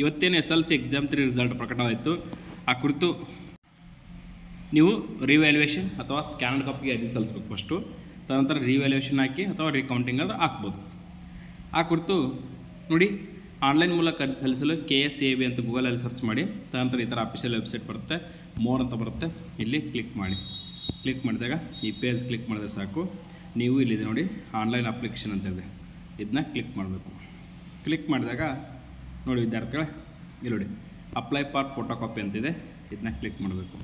ಇವತ್ತೇನು SLC exam 3 result ಪ್ರಕಟವಾಯಿತು. ಆ ಕುರಿತು ನೀವು ರಿವ್ಯಾಲ್ಯೂಯೇಷನ್ ಅಥವಾ ಸ್ಕ್ಯಾನ್ಡ್ ಕಾಪಿಗೆ ಅರ್ಜಿ ಸಲ್ಲಿಸ್ಬೇಕು ಫಸ್ಟು. ತದನಂತರ ರಿವ್ಯಾಲ್ಯೂಯೇಷನ್ ಹಾಕಿ ಅಥವಾ ರೀಕೌಂಟಿಂಗ್ ಆದ್ರೆ ಹಾಕ್ಬೋದು. ಆ ಕುರಿತು ನೋಡಿ, ಆನ್ಲೈನ್ ಮೂಲಕ ಅರ್ಜಿ ಸಲ್ಲಿಸಲು KSAB ಅಂತ ಗೂಗಲಲ್ಲಿ ಸರ್ಚ್ ಮಾಡಿ. ತದನಂತರ ಈ ಥರ ಅಫಿಷಿಯಲ್ ವೆಬ್ಸೈಟ್ ಬರುತ್ತೆ, ಮೋರ್ ಅಂತ ಬರುತ್ತೆ. ಇಲ್ಲಿ ಕ್ಲಿಕ್ ಮಾಡಿ. ಕ್ಲಿಕ್ ಮಾಡಿದಾಗ ಈ ಪೇಜ್ ಕ್ಲಿಕ್ ಮಾಡಿದ್ರೆ ಸಾಕು. ನೀವು ಇಲ್ಲಿದೆ ನೋಡಿ, ಆನ್ಲೈನ್ ಅಪ್ಲಿಕೇಶನ್ ಅಂತ ಇದೆ, ಇದನ್ನ ಕ್ಲಿಕ್ ಮಾಡಬೇಕು. ಕ್ಲಿಕ್ ಮಾಡಿದಾಗ ನೋಡಿ ವಿದ್ಯಾರ್ಥಿಗಳೇ, ಇಲ್ಲಿ ನೋಡಿ ಅಪ್ಲೈ ಫಾರ್ ಫೋಟೋ ಕಾಪಿ ಅಂತಿದೆ, ಇದನ್ನ ಕ್ಲಿಕ್ ಮಾಡಬೇಕು.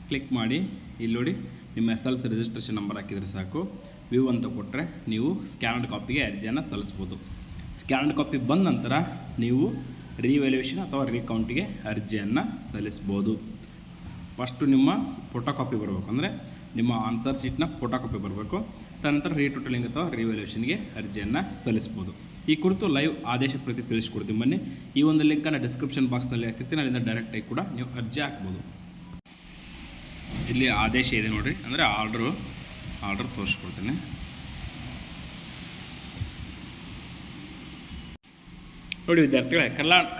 ಕ್ಲಿಕ್ ಮಾಡಿ ಇಲ್ಲಿ ನೋಡಿ ನಿಮ್ಮ SLC ರಿಜಿಸ್ಟ್ರೇಷನ್ ನಂಬರ್ ಹಾಕಿದರೆ ಸಾಕು. ವ್ಯೂ ಅಂತ ಕೊಟ್ಟರೆ ನೀವು ಸ್ಕ್ಯಾನ್ಡ್ ಕಾಪಿಗೆ ಅರ್ಜಿಯನ್ನು ಸಲ್ಲಿಸ್ಬೋದು. ಸ್ಕ್ಯಾನ್ಡ್ ಕಾಪಿ ಬಂದ ನಂತರ ನೀವು ರಿವ್ಯಾಲ್ಯೂಯೇಷನ್ ಅಥವಾ ರೀಕೌಂಟಿಗೆ ಅರ್ಜಿಯನ್ನು ಸಲ್ಲಿಸ್ಬೋದು. ಫಸ್ಟು ನಿಮ್ಮ ಫೋಟೋ ಕಾಪಿ ಬರಬೇಕು, ಅಂದರೆ ನಿಮ್ಮ ಆನ್ಸರ್ ಶೀಟ್ನ ಫೋಟೋ ಕಾಪಿ ಬರಬೇಕು. ತದನಂತರ ರೀಟೋಟಲಿಂಗ್ ಅಥವಾ ರಿವ್ಯಾಲ್ಯೂಯೇಷನ್ಗೆ ಅರ್ಜಿಯನ್ನು ಸಲ್ಲಿಸ್ಬೋದು. ಈ ಕುರಿತು ಲೈವ್ ಆದೇಶ ಪ್ರತಿ ತಿಳಿಸ್ಕೊಡ್ತೀನಿ ಬನ್ನಿ. ಈ ಒಂದು ಲಿಂಕನ್ನು ಡಿಸ್ಕ್ರಿಪ್ಷನ್ ಬಾಕ್ಸ್ನಲ್ಲಿ ಹಾಕಿರ್ತೀನಿ, ಅಲ್ಲಿಂದ ಡೈರೆಕ್ಟಾಗಿ ಕೂಡ ನೀವು ಅರ್ಜಿ ಹಾಕ್ಬೋದು. ಇಲ್ಲಿ ಆದೇಶ ಇದೆ ನೋಡಿರಿ, ಅಂದರೆ ಆರ್ಡ್ರ್ ತೋರಿಸ್ಕೊಡ್ತೀನಿ. ನೋಡಿ ವಿದ್ಯಾರ್ಥಿಗಳೇ,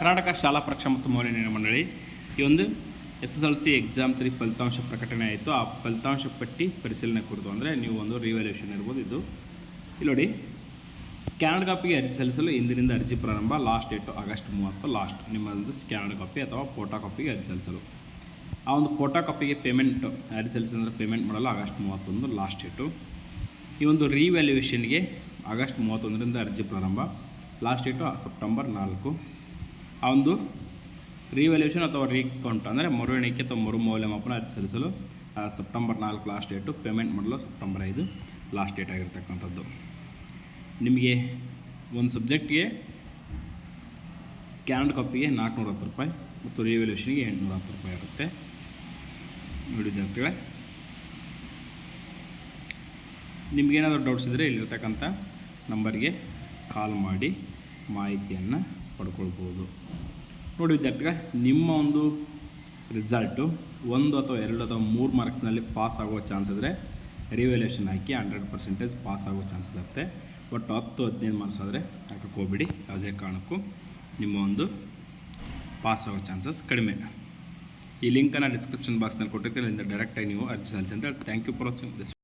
ಕರ್ನಾಟಕ ಶಾಲಾ ಪರೀಕ್ಷಾ ಮತ್ತು ಮೌಲ್ಯನಿರ್ಣಯ ಮಂಡಳಿ ಈ ಒಂದು SSLC ಎಕ್ಸಾಮ್ 3 ಫಲಿತಾಂಶ ಪ್ರಕಟಣೆ ಆಯಿತು. ಆ ಫಲಿತಾಂಶ ಪಟ್ಟಿ ಪರಿಶೀಲನೆ ಕುರಿತು, ಅಂದರೆ ನೀವು ಒಂದು ರಿವ್ಯಾಲ್ಯೂಯೇಷನ್ ಇರ್ಬೋದು. ಇದು ಇಲ್ಲಿ ನೋಡಿ, ಸ್ಕ್ಯಾನ್ಡ್ ಕಾಪಿಗೆ ಅರ್ಜಿ ಸಲ್ಲಿಸಲು ಇಂದಿನಿಂದ ಅರ್ಜಿ ಪ್ರಾರಂಭ. Last date August 30 last. ನಿಮ್ಮದು ಸ್ಕ್ಯಾನ್ಡ್ ಕಾಪಿ ಅಥವಾ ಫೋಟೋ ಕಾಪಿಗೆ ಅರ್ಜಿ ಸಲ್ಲಿಸಲು. ಆ ಒಂದು ಫೋಟೋ ಕಾಪಿಗೆ ಪೇಮೆಂಟ್ ಅರ್ಜಿ ಸಲ್ಲಿಸಿದ್ರೆ ಪೇಮೆಂಟ್ ಮಾಡಲು ಆಗಸ್ಟ್ 31 ಲಾಸ್ಟ್ ಡೇಟು. ಈ ಒಂದು ರಿವ್ಯಾಲ್ಯೂಯೇಷನ್ಗೆ ಆಗಸ್ಟ್ 31ರಿಂದ ಅರ್ಜಿ ಪ್ರಾರಂಭ. Last date September 4. ಆ ಒಂದು ರಿವ್ಯಾಲ್ಯೂಯೇಷನ್ ಅಥವಾ ರೀಕೌಂಟ್ ಅಂದರೆ ಮರು ಎಣಿಕೆ ಅಥವಾ ಮರು ಮೌಲ್ಯಮಾಪನ ಅರ್ಜಿ ಸಲ್ಲಿಸಲು ಸೆಪ್ಟೆಂಬರ್ 4 ಲಾಸ್ಟ್ ಡೇಟು. ಪೇಮೆಂಟ್ ಮಾಡಲು ಸೆಪ್ಟೆಂಬರ್ 5 ಲಾಸ್ಟ್ ಡೇಟ್ ಆಗಿರ್ತಕ್ಕಂಥದ್ದು. ನಿಮಗೆ ಒಂದು ಸಬ್ಜೆಕ್ಟ್ಗೆ ಸ್ಕ್ಯಾನ್ಡ್ ಕಾಪಿಗೆ 410 ರೂಪಾಯಿ ಮತ್ತು ರಿವ್ಯಾಲ್ಯೂಯೇಷನ್ಗೆ 810 ರೂಪಾಯಿ ಇರುತ್ತೆ. ನೋಡಿ ವಿದ್ಯಾರ್ಥಿಗಳೇ, ನಿಮಗೇನಾದರೂ ಡೌಟ್ಸ್ ಇದ್ದರೆ ಇಲ್ಲಿರ್ತಕ್ಕಂಥ ನಂಬರ್ಗೆ ಕಾಲ್ ಮಾಡಿ ಮಾಹಿತಿಯನ್ನು ಪಡ್ಕೊಳ್ಬೋದು. ನೋಡಿ ವಿದ್ಯಾರ್ಥಿಗಳೇ, ನಿಮ್ಮ ಒಂದು ರಿಸಲ್ಟು 1 ಅಥವಾ 2 ಅಥವಾ 3 ಮಾರ್ಕ್ಸ್ನಲ್ಲಿ ಪಾಸ್ ಆಗೋ ಚಾನ್ಸ್ ಇದ್ದರೆ ರಿವ್ಯಾಲ್ಯೂಯೇಷನ್ ಹಾಕಿ 100% ಪಾಸ್ ಆಗೋ ಚಾನ್ಸಸ್ ಇರುತ್ತೆ. ಬಟ್ 10-15 ಮಾರ್ಕ್ಸ್ ಆದರೆ ಹಾಕಕ್ಕೆ ಹೋಗ್ಬೇಡಿ, ಯಾವುದೇ ಕಾರಣಕ್ಕೂ ನಿಮ್ಮ ಒಂದು ಪಾಸ್ ಆಗೋ ಚಾನ್ಸಸ್ ಕಡಿಮೆ. ಈ ಲಿಂಕನ್ನು ಡಿಸ್ಕ್ರಿಪ್ಷನ್ ಬಾಕ್ಸ್ನಲ್ಲಿ ಕೊಟ್ಟಿರ್ತೀನಿ, ಅಲ್ಲಿಂದ ಡೈರೆಕ್ಟಾಗಿ ನೀವು ಅರ್ಜಿ ಸಲ್ಲಿಸಿ ಅಂತ ಹೇಳಿ. Thank you for watching this.